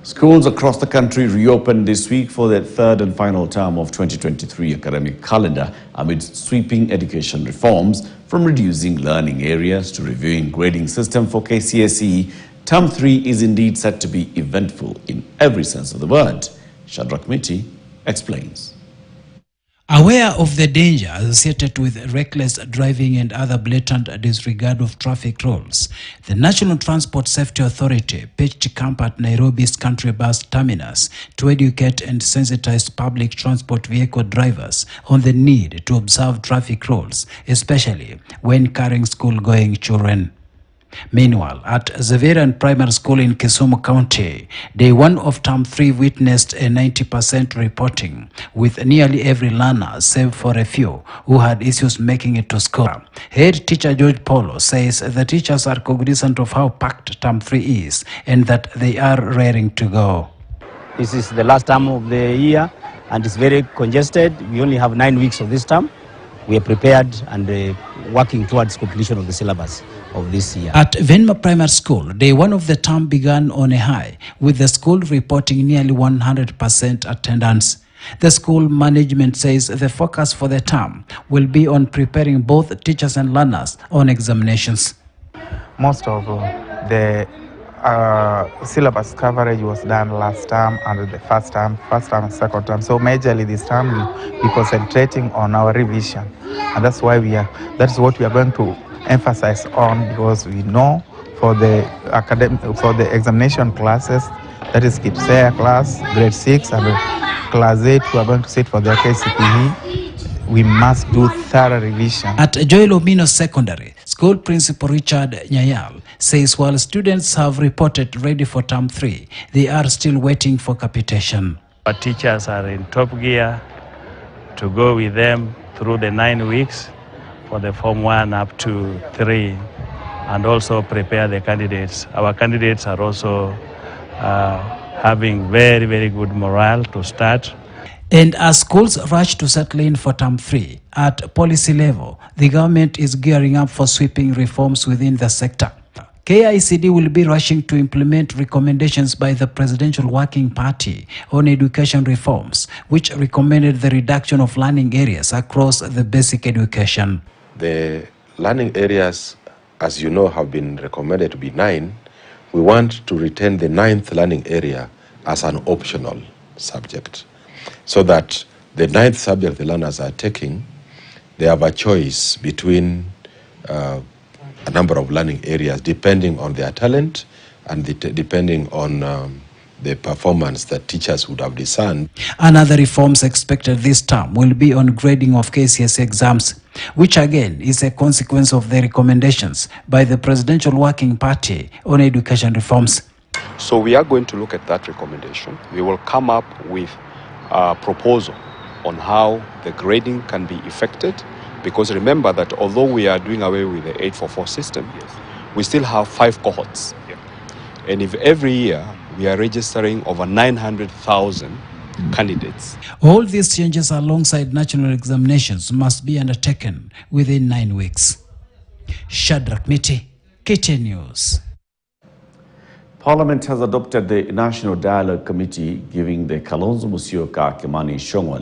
Schools across the country reopened this week for their third and final term of 2023 academic calendar amid sweeping education reforms, from reducing learning areas to reviewing grading system for KCSE. Term 3 is indeed set to be eventful in every sense of the word. Shadrach Miti explains. Aware of the danger associated with reckless driving and other blatant disregard of traffic rules, the National Transport Safety Authority pitched camp at Nairobi's country bus terminus to educate and sensitize public transport vehicle drivers on the need to observe traffic rules, especially when carrying school-going children. Meanwhile, at Xaverian Primary School in Kisumu County, day 1 of term 3 witnessed a 90% reporting, with nearly every learner, save for a few, who had issues making it to school. Head teacher George Polo says the teachers are cognizant of how packed term 3 is and that they are raring to go. This is the last term of the year and it's very congested. We only have 9 weeks of this term. We are prepared and working towards completion of the syllabus of this year. At Venma Primary School, day 1 of the term began on a high, with the school reporting nearly 100% attendance. The school management says the focus for the term will be on preparing both teachers and learners on examinations. Most of the syllabus coverage was done last term and the first term and second term. So majorly this term we'll be concentrating on our revision, and that's what we are going to emphasize on, because we know for the examination classes, that is KPSEA class, grade 6 and class 8, who are going to sit for their KCPE, we must do thorough revision. At Joel Omino Secondary, school principal Richard Nyayal says while students have reported ready for term 3, they are still waiting for capitation. Our teachers are in top gear to go with them through the 9 weeks for the Form 1 up to 3, and also prepare the candidates. Our candidates are also having very, very good morale to start. And as schools rush to settle in for term 3, at policy level, the government is gearing up for sweeping reforms within the sector. KICD will be rushing to implement recommendations by the Presidential Working Party on education reforms, which recommended the reduction of learning areas across the basic education. The learning areas, as you know, have been recommended to be 9. We want to retain the 9th learning area as an optional subject, so that the 9th subject the learners are taking, they have a choice between a number of learning areas depending on their talent and depending on the performance that teachers would have discerned. Another reforms expected this term will be on grading of KCSE exams, which again is a consequence of the recommendations by the Presidential Working Party on education reforms. So we are going to look at that recommendation. We will come up with a proposal on how the grading can be effected, because remember that although we are doing away with the 844 system, we still have 5 cohorts. And if every year we are registering over 900,000 candidates. All these changes alongside national examinations must be undertaken within 9 weeks. Shadrach Miti, KTN News. Parliament has adopted the National Dialogue Committee, giving the Kalonzo Musyoka Kimani Ichung'wah